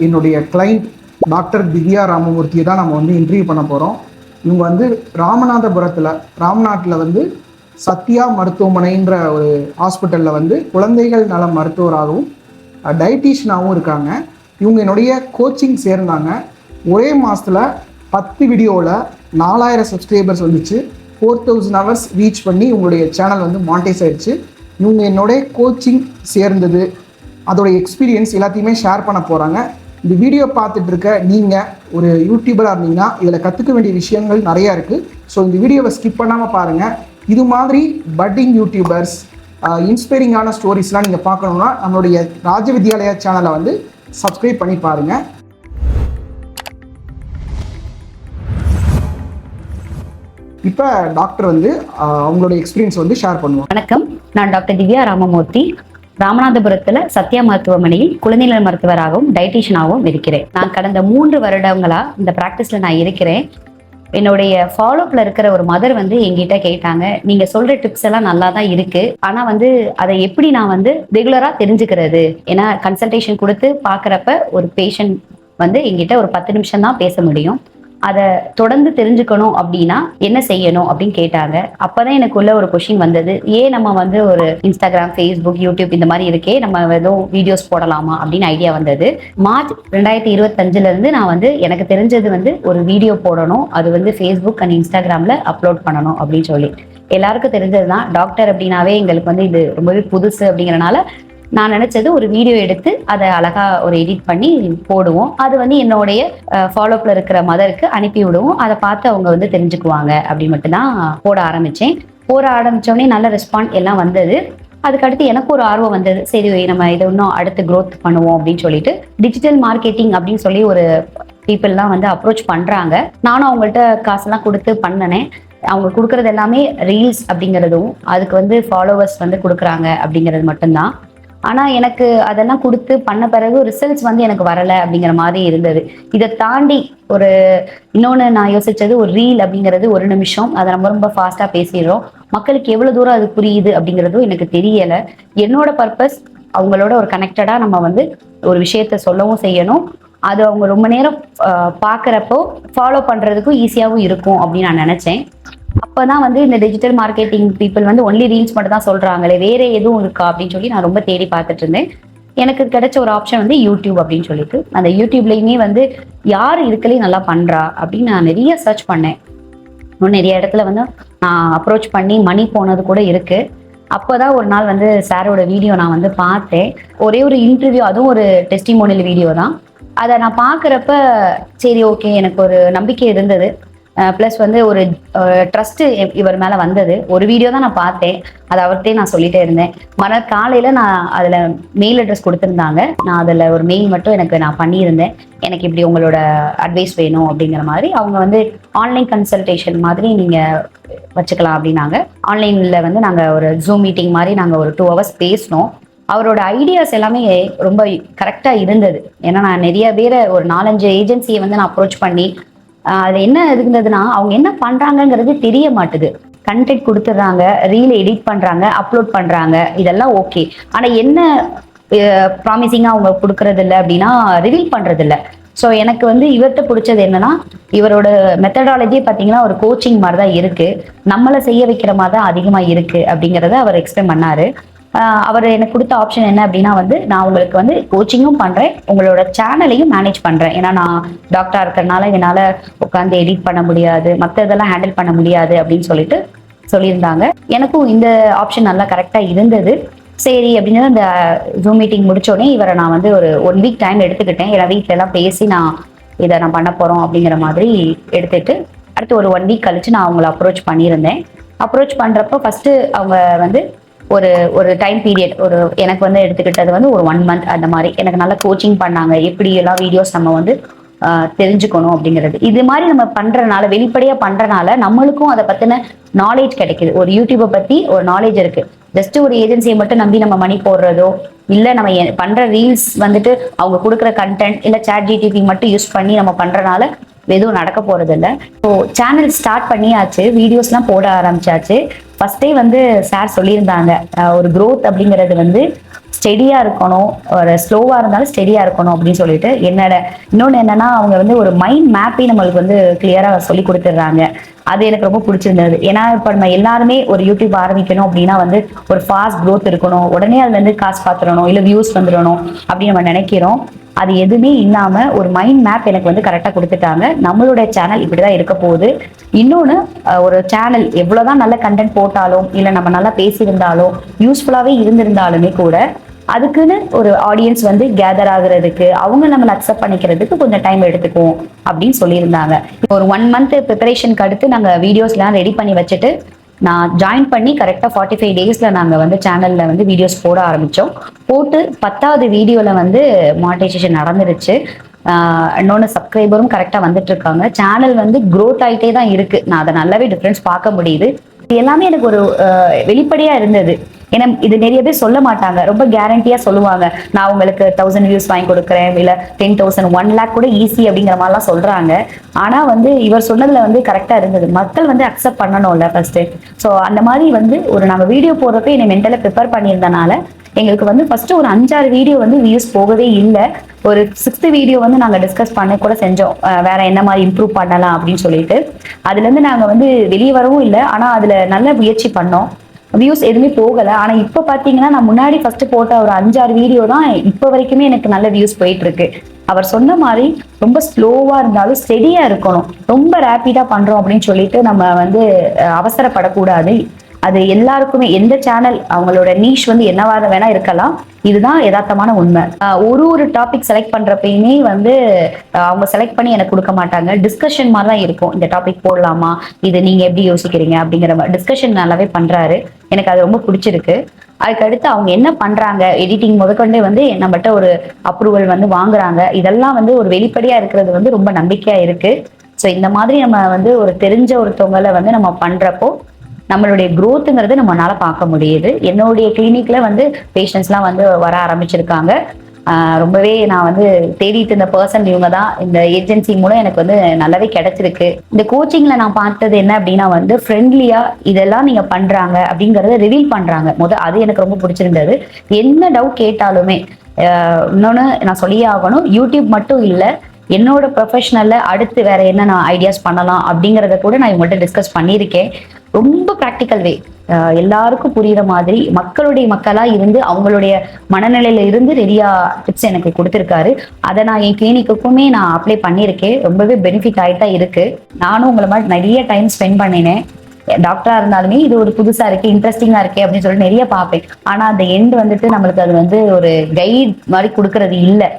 என்னுடைய client doctor Divya ராமமூர்த்தியை தான் நம்ம வந்து இன்டர்வியூ பண்ண போகிறோம். இவங்க வந்து ராம்நாட்டில் வந்து சத்யா மருத்துவமனைன்ற ஒரு ஹாஸ்பிட்டலில் வந்து குழந்தைகள் நல மருத்துவராகவும் டயட்டீஷியனாகவும் இருக்காங்க. இவங்க என்னுடைய கோச்சிங் சேர்ந்தாங்க. ஒரே மாதத்தில் 10 வீடியோவில் 4000 சப்ஸ்கிரைபர்ஸ் வந்துச்சு. 4000 ஹவர்ஸ் ரீச் பண்ணி உங்களுடைய சேனல் வந்து மானிட்டைஸ் ஆயிடுச்சு. இவங்க என்னுடைய கோச்சிங் சேர்ந்தது, அதோடைய எக்ஸ்பீரியன்ஸ் எல்லாத்தையுமே ஷேர் பண்ண போகிறாங்க. இந்த வீடியோ பார்த்துட்டு இருக்க நீங்கள் ஒரு யூடியூபராக இருந்தீங்கன்னா இதில் கற்றுக்க வேண்டிய விஷயங்கள் நிறையா இருக்குது. ஸோ இந்த வீடியோவை ஸ்கிப் பண்ணாமல் பாருங்கள். இது மாதிரி பட்டிங் யூடியூபர்ஸ் இன்ஸ்பைரிங்கான ஸ்டோரிஸ்லாம் நீங்கள் பார்க்கணுன்னா நம்மளுடைய ராஜவித்யாலயா சேனலை வந்து சப்ஸ்கிரைப் பண்ணி பாருங்கள். இப்போ டாக்டர் வந்து அவங்களோட எக்ஸ்பீரியன்ஸ் வந்து ஷேர் பண்ணுவோம். வணக்கம், நான் டாக்டர் திவ்யா ராமமூர்த்தி. ராமநாதபுரத்துல சத்யா மருத்துவமனையில் குழந்தைநல மருத்துவராகவும் டயட்டீஷியனாகவும் இருக்கிறேன். நான் கடந்த 3 வருடங்களா இந்த பிராக்டிஸ்ல நான் இருக்கிறேன். என்னுடைய ஃபாலோப்ல இருக்கிற ஒரு மதர் வந்து என்கிட்ட கேட்டாங்க, நீங்க சொல்ற டிப்ஸ் எல்லாம் நல்லா தான் இருக்கு, ஆனா வந்து அதை எப்படி நான் வந்து ரெகுலரா தெரிஞ்சுக்கிறது? ஏன்னா கன்சல்டேஷன் கொடுத்து பாக்குறப்ப ஒரு பேஷண்ட் வந்து என்கிட்ட ஒரு 10 நிமிஷம் தான் பேச முடியும். அதை தொடர்ந்து தெரிஞ்சுக்கணும் அப்படின்னா என்ன செய்யணும் அப்படின்னு கேட்டாங்க. அப்பதான் எனக்குள்ள ஒரு கொஸ்டின் வந்தது, ஏன் நம்ம வந்து ஒரு இன்ஸ்டாகிராம், ஃபேஸ்புக், யூடியூப் இந்த மாதிரி இருக்கே, நம்ம ஏதோ வீடியோஸ் போடலாமா அப்படின்னு ஐடியா வந்தது. மார்ச் 2025 இருந்து நான் வந்து எனக்கு தெரிஞ்சது வந்து ஒரு வீடியோ போடணும், அது வந்து ஃபேஸ்புக் அண்ட் இன்ஸ்டாகிராம்ல அப்லோட் பண்ணணும் அப்படின்னு சொல்லி. எல்லாருக்கும் தெரிஞ்சதுதான், டாக்டர் அப்படின்னாவே எங்களுக்கு வந்து இது ரொம்பவே புதுசு அப்படிங்கறனால நான் நினைச்சது ஒரு வீடியோ எடுத்து அதை அழகா ஒரு எடிட் பண்ணி போடுவோம். அது வந்து என்னுடைய ஃபாலோப்ல இருக்கிற மதருக்கு அனுப்பி விடுவோம். அதை பார்த்து அவங்க வந்து தெரிஞ்சுக்குவாங்க அப்படி மட்டும்தான் போட ஆரம்பிச்சேன். போட ஆரம்பிச்சோடனே நல்ல ரெஸ்பாண்ட் எல்லாம் வந்தது. அதுக்கடுத்து எனக்கு ஒரு ஆர்வம் வந்தது, சரி நம்ம இதை இன்னும் அடுத்து க்ரோத் பண்ணுவோம் அப்படின்னு சொல்லிட்டு டிஜிட்டல் மார்க்கெட்டிங் அப்படின்னு சொல்லி ஒரு பீப்புள்லாம் வந்து அப்ரோச் பண்றாங்க. நானும் அவங்கள்ட்ட காசெல்லாம் கொடுத்து பண்ணினேன். அவங்க கொடுக்கறது எல்லாமே ரீல்ஸ் அப்படிங்கிறதும் அதுக்கு வந்து ஃபாலோவர்ஸ் வந்து கொடுக்குறாங்க அப்படிங்கிறது மட்டும்தான். ஆனா எனக்கு அதெல்லாம் கொடுத்து பண்ண பிறகு ரிசல்ட்ஸ் வந்து எனக்கு வரல அப்படிங்கிற மாதிரி இருந்தது. இதை தாண்டி ஒரு இன்னொன்னு நான் யோசிச்சது, ஒரு ரீல் அப்படிங்கிறது 1 நிமிஷம், அதை நம்ம ரொம்ப ஃபாஸ்டா பேசிடுறோம். மக்களுக்கு எவ்வளவு தூரம் அது புரியுது அப்படிங்கிறதும் எனக்கு தெரியல. என்னோட பர்பஸ் அவங்களோட ஒரு கனெக்டடா நம்ம வந்து ஒரு விஷயத்த சொல்லவும் செய்யணும், அது அவங்க ரொம்ப நேரம் பாக்குறப்போ ஃபாலோ பண்றதுக்கும் ஈஸியாகவும் இருக்கும் அப்படின்னு நான் நினைச்சேன். அப்பதான் வந்து இந்த டிஜிட்டல் மார்க்கெட்டிங் பீப்புள் வந்து ஒன்லி ரீல்ஸ் மட்டும் தான் சொல்றாங்களே, வேற எதுவும் இருக்கா அப்படின்னு சொல்லி நான் ரொம்ப தேடி பார்த்துட்டு இருந்தேன். எனக்கு கிடைச்ச ஒரு ஆப்ஷன் வந்து யூடியூப் அப்படின்னு சொல்லிட்டு, அந்த யூடியூப்லயுமே வந்து யார் இதுக்களையும் நல்லா பண்றா அப்படின்னு நான் நிறைய சர்ச் பண்ணேன். இன்னும் நிறைய இடத்துல வந்து நான் அப்ரோச் பண்ணி மணி போனது கூட இருக்கு. அப்போதான் ஒரு நாள் வந்து சாரோட வீடியோ நான் வந்து பார்த்தேன். ஒரே ஒரு இன்டர்வியூ, அதுவும் ஒரு டெஸ்டிமோனியல் வீடியோ தான். அதை நான் பார்க்குறப்ப சரி ஓகே, எனக்கு ஒரு நம்பிக்கை இருந்தது. ப்ளஸ் வந்து ஒரு ட்ரஸ்ட் இவர் மேலே வந்தது. ஒரு வீடியோ தான் நான் பார்த்தேன், அதை அவர்கிட்டே நான் சொல்லிட்டே இருந்தேன். காலையில் நான் அதில் மெயில் அட்ரஸ் கொடுத்துருந்தாங்க. நான் அதில் ஒரு மெயில் மட்டும் நான் பண்ணியிருந்தேன், எனக்கு இப்படி உங்களோட அட்வைஸ் வேணும் அப்படிங்கிற மாதிரி. அவங்க வந்து ஆன்லைன் கன்சல்டேஷன் மாதிரி நீங்கள் வச்சுக்கலாம் அப்படின்னாங்க. ஆன்லைனில் வந்து நாங்கள் ஒரு ஜூம் மீட்டிங் மாதிரி நாங்கள் ஒரு 2 ஹவர்ஸ் பேசினோம். அவரோட ஐடியாஸ் எல்லாமே ரொம்ப கரெக்டாக இருந்தது. ஏன்னா நான் நிறைய பேரை ஒரு 4-5 ஏஜென்சியை வந்து நான் அப்ரோச் பண்ணி அது என்ன இருந்ததுன்னா, அவங்க என்ன பண்றாங்கிறது தெரிய மாட்டுது. கண்டென்ட் கொடுத்துட்றாங்க, ரீல் எடிட் பண்றாங்க, அப்லோட் பண்றாங்க, இதெல்லாம் ஓகே. ஆனா என்ன ப்ராமிசிங்கா அவங்க கொடுக்கறது இல்லை அப்படின்னா ரிவீல் பண்றது இல்லை. ஸோ எனக்கு வந்து இவர்கிட்ட பிடிச்சது என்னன்னா, இவரோட மெத்தடாலஜி பார்த்தீங்கன்னா ஒரு கோச்சிங் மாதிரி தான் இருக்கு, நம்மளை செய்ய வைக்கிற மாதிரி தான் அதிகமாக இருக்கு அப்படிங்கிறத அவர் எக்ஸ்பிளைன் பண்ணாரு. அவர் எனக்கு கொடுத்த ஆப்ஷன் என்ன அப்படின்னா வந்து, நான் உங்களுக்கு வந்து கோச்சிங்கும் பண்றேன், உங்களோட சேனலையும் மேனேஜ் பண்றேன். ஏன்னா நான் டாக்டரா இருக்கிறதுனால என்னால உட்காந்து எடிட் பண்ண முடியாது, மற்ற இதெல்லாம் ஹேண்டில் பண்ண முடியாது அப்படின்னு சொல்லிட்டு சொல்லியிருந்தாங்க. எனக்கும் இந்த ஆப்ஷன் நல்லா கரெக்டா இருந்தது. சரி அப்படின்னு அந்த ஜூம் மீட்டிங் முடிச்சோடனே இவரை நான் வந்து ஒரு 1 வீக் டைம் எடுத்துக்கிட்டேன். ஏன்னா வீட்டில எல்லாம் பேசி இதை நான் பண்ண போறோம் அப்படிங்கிற மாதிரி எடுத்துட்டு, அடுத்து ஒரு 1 வீக் கழிச்சு நான் அவங்களை அப்ரோச் பண்ணியிருந்தேன். அப்ரோச் பண்றப்போ ஃபர்ஸ்ட் அவங்க வந்து ஒரு டைம் பீரியட் எனக்கு வந்து எடுத்துக்கிட்டது வந்து ஒரு 1 மந்த் அந்த மாதிரி எனக்கு நல்லா கோச்சிங் பண்ணாங்க, எப்படி எல்லாம் வீடியோஸ் நம்ம வந்து தெரிஞ்சுக்கணும் அப்படிங்கிறது. இது மாதிரி நம்ம பண்றதுனால, வெளிப்படையா பண்றதுனால நம்மளுக்கும் அதை பத்தின நாலேஜ் கிடைக்குது. ஒரு யூடியூபை பத்தி ஒரு நாலேஜ் இருக்கு. ஜஸ்ட் ஒரு ஏஜென்சியை மட்டும் நம்பி நம்ம மணி போடுறதோ இல்ல, நம்ம பண்ற ரீல்ஸ் வந்துட்டு அவங்க கொடுக்குற கண்டென்ட் இல்ல சாட் ஜிடிபி மட்டும் யூஸ் பண்ணி நம்ம பண்றதுனால எதுவும் நடக்க போறது இல்லை. ஸோ சேனல் ஸ்டார்ட் பண்ணியாச்சு, வீடியோஸ்லாம் போட ஆரம்பிச்சாச்சு. ஃபர்ஸ்டே வந்து சார் சொல்லியிருந்தாங்க, ஒரு க்ரோத் அப்படிங்கிறது வந்து ஸ்டெடியாக இருக்கணும், ஒரு ஸ்லோவாக இருந்தாலும் ஸ்டெடியாக இருக்கணும் அப்படின்னு சொல்லிட்டு என்னோட இன்னொன்று என்னன்னா அவங்க வந்து ஒரு மைண்ட் மேப்பே நம்மளுக்கு வந்து கிளியராக சொல்லி கொடுத்துட்றாங்க. அது எனக்கு ரொம்ப பிடிச்சிருந்தது. ஏன்னா இப்போ நம்ம எல்லாருமே ஒரு யூடியூப் ஆரம்பிக்கணும் அப்படின்னா வந்து ஒரு ஃபாஸ்ட் க்ரோத் இருக்கணும், உடனே அதுல இருந்து காசு பார்த்துடணும், இல்லை வியூஸ் வந்துடணும் அப்படின்னு நம்ம நினைக்கிறோம். அது எதுவுமே இல்லாம ஒரு மைண்ட் மேப் எனக்கு வந்து கரெக்டா கொடுத்துட்டாங்க. நம்மளுடைய சேனல் இப்படிதான் இருக்க போகுது. இன்னொன்னு ஒரு சேனல் எவ்வளவுதான் நல்ல கண்டென்ட் போட்டாலும் இல்ல நம்ம நல்லா பேசியிருந்தாலும் யூஸ்ஃபுல்லாவே இருந்திருந்தாலுமே கூட அதுக்குன்னு ஒரு ஆடியன்ஸ் வந்து கேதர் ஆகுறதுக்கு, அவங்க நம்மளை அக்செப்ட் பண்ணிக்கிறதுக்கு கொஞ்சம் டைம் எடுத்துக்குவோம் அப்படின்னு சொல்லியிருந்தாங்க. ஒரு 1 மந்த் ப்ரிப்பரேஷனுக்கு அடுத்து நாங்கள் வீடியோஸ்லாம் ரெடி பண்ணி வச்சுட்டு நான் ஜாயின் பண்ணி கரெக்டாக 45 டேஸ்ல நாங்கள் வந்து சேனல்ல வந்து வீடியோஸ் போட ஆரம்பித்தோம். போட்டு 10வது வீடியோவில் வந்து மானிட்டைசேஷன் நடந்துருச்சு. இன்னொன்று சப்ஸ்கிரைபரும் கரெக்டாக வந்துட்டு இருக்காங்க. சேனல் வந்து க்ரோத் ஆகிட்டே தான் இருக்கு. நான் அதை நல்லாவே டிஃப்ரென்ஸ் பார்க்க முடியுது. இது எல்லாமே எனக்கு ஒரு வெளிப்படையா இருந்தது. ஏன்னா இது நிறைய பேர் சொல்ல மாட்டாங்க, ரொம்ப கேரண்டியா சொல்லுவாங்க, நான் உங்களுக்கு 1000 வியூஸ் வாங்கி கொடுக்குறேன், இல்ல 10,000 1 lakh கூட ஈஸி அப்படிங்கிற மாதிரிலாம் சொல்றாங்க. ஆனா வந்து இவர் சொன்னதுல வந்து கரெக்டா இருந்தது. மக்கள் வந்து அக்செப்ட் பண்ணணும்ல ஃபர்ஸ்ட். ஸோ அந்த மாதிரி வந்து ஒரு நாங்கள் வீடியோ போடுறப்ப என்னை மென்டலா ப்ரிப்பேர் பண்ணியிருந்தனால எங்களுக்கு வந்து ஃபர்ஸ்ட் ஒரு 5-6 வீடியோ வந்து வியூஸ் போகவே இல்லை. ஒரு 6th வீடியோ வந்து நாங்கள் டிஸ்கஸ் பண்ண கூட செஞ்சோம், வேற என்ன மாதிரி இம்ப்ரூவ் பண்ணலாம் அப்படின்னு சொல்லிட்டு. அதுல இருந்து நாங்கள் வந்து வெளியே வரவும் இல்லை. ஆனா அதுல நல்ல முயற்சி பண்ணோம், வியூஸ் எதுவுமே போகல. ஆனா இப்ப பாத்தீங்கன்னா நான் முன்னாடி ஃபர்ஸ்ட் போட்ட ஒரு 5-6 வீடியோ தான் இப்ப வரைக்குமே எனக்கு நல்ல வியூஸ் போயிட்டு இருக்கு. அவர் சொன்ன மாதிரி ரொம்ப ஸ்லோவா இருந்தாலும் ஸ்டெடியா இருக்கணும். ரொம்ப ரேப்பிடா பண்றோம் அப்படின்னு சொல்லிட்டு நம்ம வந்து அவசரப்படக்கூடாது. அது எல்லாருக்குமே எந்த சேனல் அவங்களோட நீஷ் வந்து என்னவா வேணா இருக்கலாம். இதுதான் யதார்த்தமான உண்மை. ஒரு டாபிக் செலக்ட் பண்றப்பயுமே வந்து அவங்க செலக்ட் பண்ணி எனக்கு கொடுக்க மாட்டாங்க. டிஸ்கஷன் மாதிரி தான் இருக்கும். இந்த டாபிக் போடலாமா, இது நீங்க எப்படி யோசிக்கிறீங்க அப்படிங்கிற மாதிரி டிஸ்கஷன் நல்லாவே பண்றாரு. எனக்கு அது ரொம்ப பிடிச்சிருக்கு. அதுக்கடுத்து அவங்க என்ன பண்றாங்க, எடிட்டிங் முதற்கொண்டே வந்து நம்மகிட்ட ஒரு அப்ரூவல் வந்து வாங்குறாங்க. இதெல்லாம் வந்து ஒரு வெளிப்படையா இருக்கிறது வந்து ரொம்ப நம்பிக்கையா இருக்கு. ஸோ இந்த மாதிரி நம்ம வந்து ஒரு தெரிஞ்ச ஒருத்தவங்களை வந்து நம்ம பண்றப்போ நம்மளுடைய growthங்கிறது நம்மளால பார்க்க முடியுது. என்னுடைய கிளினிக்ல வந்து பேஷண்ட்ஸ்லாம் வந்து வர ஆரம்பிச்சிருக்காங்க. ரொம்பவே நான் வந்து தேடிட்டு இருந்த பர்சன் இவங்க தான். இந்த ஏஜென்சி மூலம் எனக்கு வந்து நல்லாவே கிடைச்சிருக்கு. இந்த கோச்சிங்ல நான் பார்த்தது என்ன அப்படின்னா வந்து ஃப்ரெண்ட்லியா இதெல்லாம் நீங்க பண்றாங்க அப்படிங்கறத ரிவீல் பண்றாங்க. அது எனக்கு ரொம்ப பிடிச்சிருந்தது. என்ன டவுட் கேட்டாலுமே இன்னொன்னு நான் சொல்லியே ஆகணும், யூடியூப் மட்டும் இல்லை, என்னோட ப்ரொஃபஷனல்ல அடுத்து வேற என்ன நான் ஐடியாஸ் பண்ணலாம் அப்படிங்கறத கூட நான் இவங்கள்ட்ட டிஸ்கஸ் பண்ணியிருக்கேன். ரொம்ப ப்ராக்டிக்கல் வே, எல்லாருக்கும் புரியுற மாதிரி மக்களுடைய மக்களா இருந்து அவங்களுடைய மனநிலையில இருந்து நிறைய டிப்ஸ் எனக்கு கொடுத்துருக்காரு. அதை நான் என் கிளினிக்குமே நான் அப்ளை பண்ணியிருக்கேன். ரொம்பவே பெனிஃபிட் ஆகிட்டா இருக்கு. நானும் உங்களை மாதிரி நிறைய டைம் ஸ்பெண்ட் பண்ணினேன். டாக்டரா இருந்தாலுமே இது ஒரு புதுசா இருக்கு, இன்ட்ரெஸ்டிங்கா இருக்கு அப்படின்னு சொல்லிட்டு நிறைய பார்ப்பேன். ஆனா அந்த எண்ட் வந்துட்டு நம்மளுக்கு அது வந்து ஒரு கைட் மாதிரி கொடுக்கறது இல்லை.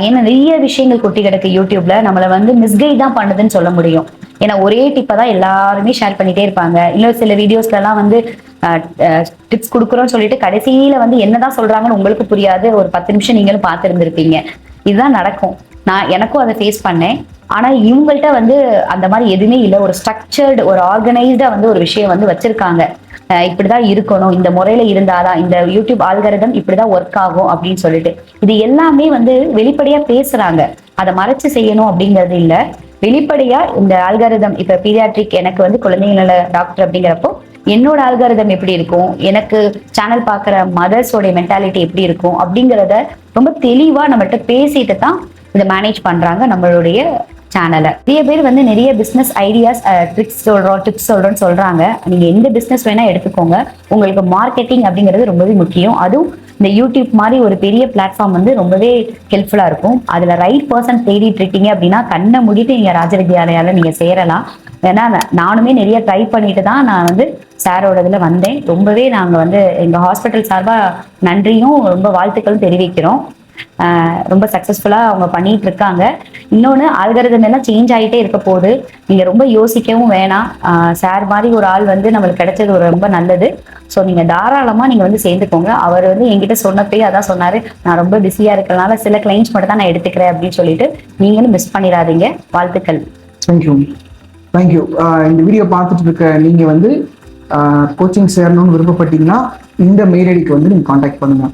ஏன்னா நிறைய விஷயங்கள் கொட்டி கிடக்கு யூடியூப்ல, நம்மளை வந்து மிஸ்கைட் தான் பண்ணுதுன்னு சொல்ல முடியும். ஏன்னா ஒரே டிப்பை தான் எல்லாருமே ஷேர் பண்ணிட்டே இருப்பாங்க. இன்னும் சில வீடியோஸ்ல எல்லாம் வந்து டிப்ஸ் கொடுக்குறோம்னு சொல்லிட்டு கடைசியில வந்து என்னதான் சொல்றாங்கன்னு உங்களுக்கு புரியாது. ஒரு 10 நிமிஷம் நீங்களும் பார்த்துருந்துருப்பீங்க. இதுதான் நடக்கும். எனக்கும் அதை ஃபேஸ் பண்ணேன். ஆனா இவங்கள்ட்ட வந்து அந்த மாதிரி எதுவுமே இல்லை. ஒரு ஸ்ட்ரக்சர்டு, ஒரு ஆர்கனைஸ்டா வந்து ஒரு விஷயம் வந்து வச்சிருக்காங்க. இப்படிதான் இருக்கணும், இந்த முறையில இருந்தாதான் இந்த யூடியூப் ஆல்கரிதம் இப்படிதான் ஒர்க் ஆகும் அப்படின்னு சொல்லிட்டு இது எல்லாமே வந்து வெளிப்படையா பேசுறாங்க. அதை மறைச்சு செய்யணும் அப்படிங்கிறது இல்ல. வெளிப்படையா இந்த ஆல்கரிதம், இப்ப பீடியாட்ரிக் எனக்கு வந்து குழந்தைங்கள டாக்டர் அப்படிங்கிறப்போ என்னோட ஆல்கரிதம் எப்படி இருக்கும், எனக்கு சேனல் பார்க்குற மதர்ஸோடைய மென்டாலிட்டி எப்படி இருக்கும் அப்படிங்கிறத ரொம்ப தெளிவா நம்மகிட்ட பேசிட்டு தான் இதை மேனேஜ் பண்றாங்க நம்மளுடைய சேனலை. நிறைய பேர் வந்து நிறைய பிஸ்னஸ் ஐடியாஸ், ட்ரிக்ஸ் சொல்றோம், டிப்ஸ் சொல்றோம்னு சொல்றாங்க. நீங்க எந்த பிஸ்னஸ் வேணா எடுத்துக்கோங்க, உங்களுக்கு மார்க்கெட்டிங் அப்படிங்கிறது ரொம்பவே முக்கியம். அதுவும் இந்த யூடியூப் மாதிரி ஒரு பெரிய பிளாட்ஃபார்ம் வந்து ரொம்பவே ஹெல்ப்ஃபுல்லா இருக்கும். அதுல ரைட் பர்சன் தேடிட்டு இருக்கீங்க அப்படின்னா கண்ணை மூடிட்டு நீங்க ராஜவித்யாலயால நீங்க சேரலாம். ஏன்னா நானுமே நிறைய ட்ரை பண்ணிட்டு தான் நான் வந்து சாரோட இதுல வந்தேன். ரொம்பவே நாங்க வந்து எங்க ஹாஸ்பிட்டல் சார்பா நன்றியும் ரொம்ப வாழ்த்துக்களும் தெரிவிக்கிறோம். ரொம்ப சக்சஸ்ஃபுல்லா அவங்க பண்ணிட்டு இருக்காங்க. இன்னொன்னு ஆல்கரிதம் எல்லாம் சேஞ்ச் ஆகிட்டே இருக்க போது, நீங்க ரொம்ப யோசிக்கவும் வேணாம். சார் மாதிரி ஒரு ஆள் வந்து நம்மளுக்கு கிடைச்சது ஒரு ரொம்ப நல்லது. ஸோ நீங்க தாராளமா நீங்க வந்து சேர்ந்துக்கோங்க. அவர் வந்து என்கிட்ட சொன்னப்பே அதான் சொன்னாரு, நான் ரொம்ப பிஸியா இருக்கிறனால சில கிளைண்ட்ஸ் மட்டும் தான் நான் எடுத்துக்கிறேன் அப்படின்னு சொல்லிட்டு நீங்களும் மிஸ் பண்ணிடாதீங்க. வாழ்த்துக்கள். தேங்க்யூ. இந்த வீடியோ பார்த்துட்டு இருக்க நீங்க வந்து கோச்சிங் சேரணும்னு விருப்பப்பட்டீங்கன்னா இந்த மெயில் ஐடிக்கு வந்து நீங்க கான்டாக்ட் பண்ணுங்க.